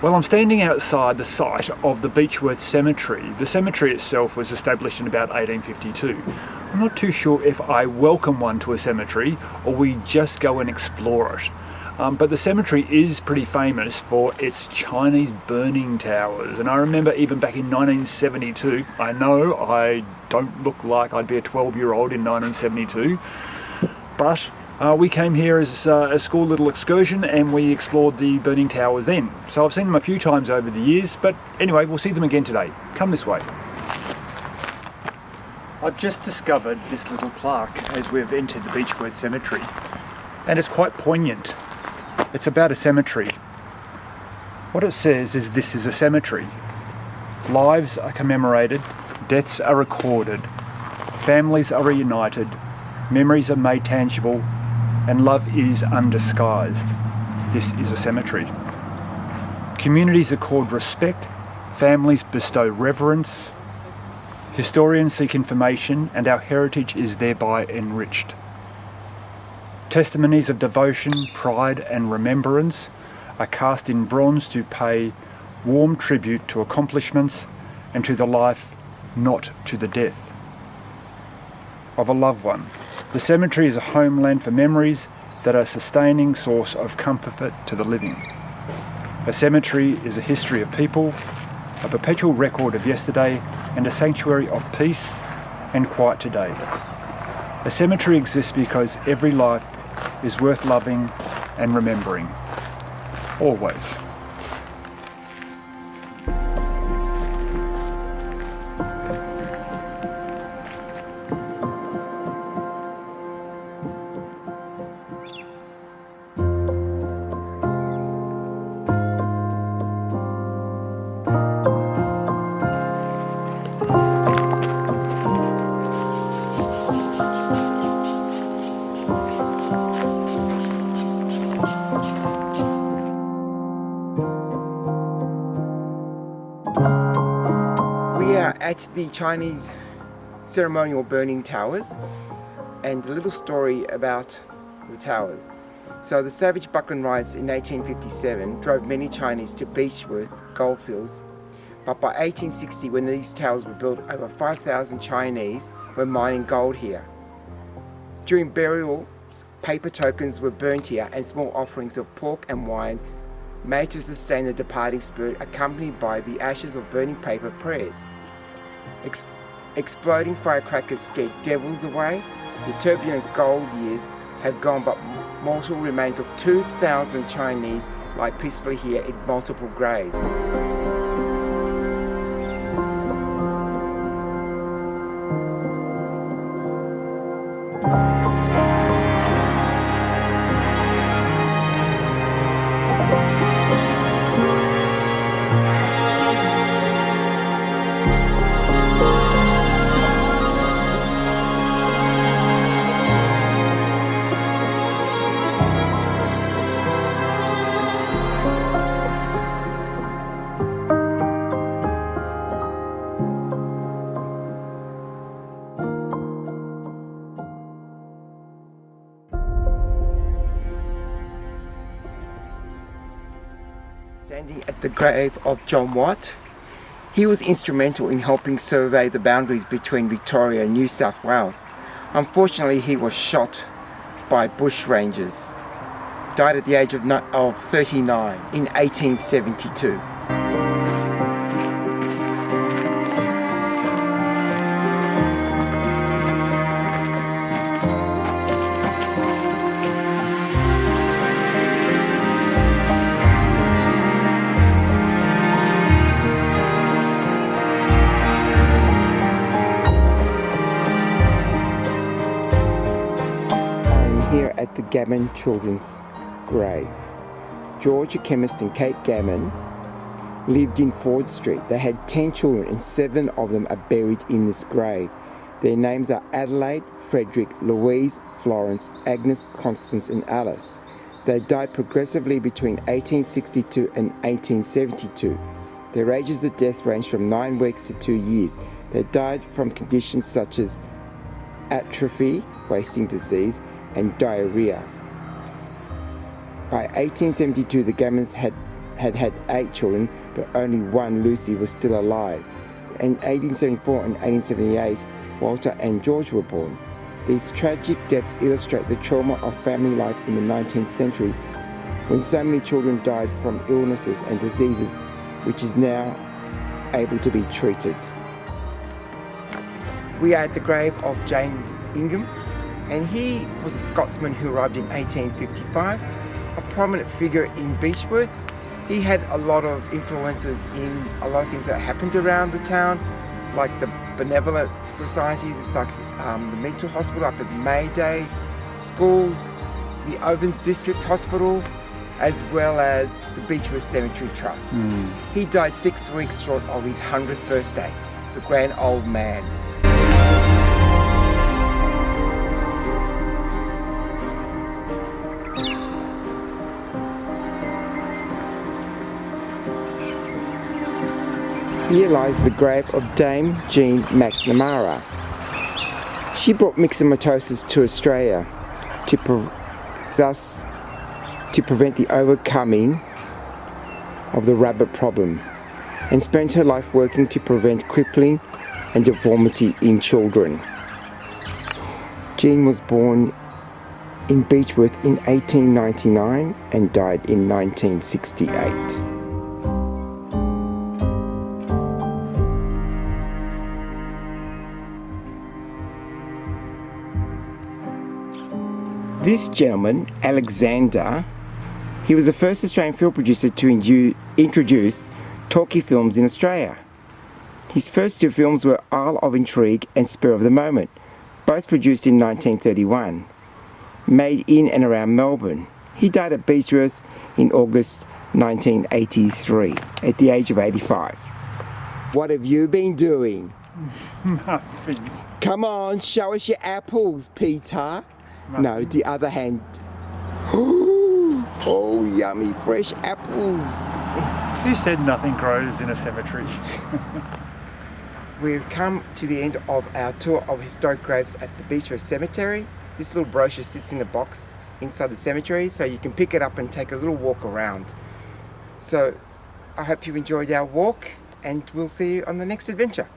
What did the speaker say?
Well, I'm standing outside the site of the Beechworth Cemetery. The cemetery itself was established in about 1852. I'm not too sure if I welcome one to a cemetery or we just go and explore it. But the cemetery is pretty famous for its Chinese burning towers. And I remember even back in 1972, I know I don't look like I'd be a 12-year-old in 1972, but we came here as a school little excursion and we explored the burning towers then. So I've seen them a few times over the years, but anyway, we'll see them again today. Come this way. I've just discovered this little plaque as we've entered the Beechworth Cemetery, and it's quite poignant. It's about a cemetery. What it says is this is a cemetery. Lives are commemorated, deaths are recorded, families are reunited, memories are made tangible, and love is undisguised. This is a cemetery. Communities are called respect, families bestow reverence, historians seek information, and our heritage is thereby enriched. Testimonies of devotion, pride, and remembrance are cast in bronze to pay warm tribute to accomplishments and to the life, not to the death, of a loved one. The cemetery is a homeland for memories that are a sustaining source of comfort to the living. A cemetery is a history of people, a perpetual record of yesterday, and a sanctuary of peace and quiet today. A cemetery exists because every life is worth loving and remembering. Always. At the Chinese ceremonial burning towers, and a little story about the towers. So the savage Buckland riots in 1857 drove many Chinese to Beechworth goldfields, but by 1860, when these towers were built, over 5,000 Chinese were mining gold here. During burials, paper tokens were burnt here and small offerings of pork and wine made to sustain the departing spirit, accompanied by the ashes of burning paper prayers. Exploding firecrackers scared devils away. The turbulent gold years have gone, but mortal remains of 2,000 Chinese lie peacefully here in multiple graves. Standing at the grave of John Watt. He was instrumental in helping survey the boundaries between Victoria and New South Wales. Unfortunately, he was shot by bushrangers. Died at the age of 39 in 1872. Here at the Gavin children's grave. George, a chemist, and Kate Gavin lived in Ford Street. They had 10 children and 7 of them are buried in this grave. Their names are Adelaide, Frederick, Louise, Florence, Agnes, Constance, and Alice. They died progressively between 1862 and 1872. Their ages of death ranged from 9 weeks to 2 years. They died from conditions such as atrophy, wasting disease, and diarrhea. By 1872, the Gavins had had 8 children, but only one, Lucy, was still alive. In 1874 and 1878, Walter and George were born. These tragic deaths illustrate the trauma of family life in the 19th century, when so many children died from illnesses and diseases, which is now able to be treated. We are at the grave of James Ingram, and he was a Scotsman who arrived in 1855, a prominent figure in Beechworth. He had a lot of influences in a lot of things that happened around the town, like the Benevolent Society, the mental hospital up at Mayday, schools, the Ovens District Hospital, as well as the Beechworth Cemetery Trust. He died 6 weeks short of his 100th birthday, the grand old man. Here lies the grave of Dame Jean McNamara. She brought myxomatosis to Australia to prevent the overcoming of the rabbit problem, and spent her life working to prevent crippling and deformity in children. Jean was born in Beechworth in 1899 and died in 1968. This gentleman, Alexander, he was the first Australian film producer to introduce talkie films in Australia. His first 2 films were Isle of Intrigue and Spur of the Moment, both produced in 1931, made in and around Melbourne. He died at Beechworth in August 1983 at the age of 85. What have you been doing? Nothing. Come on, show us your apples, Peter. No, the other hand. Oh, yummy, fresh apples. Who said nothing grows in a cemetery? We've come to the end of our tour of historic graves at the Beechworth Cemetery. This little brochure sits in a box inside the cemetery, so you can pick it up and take a little walk around. So I hope you enjoyed our walk, and we'll see you on the next adventure.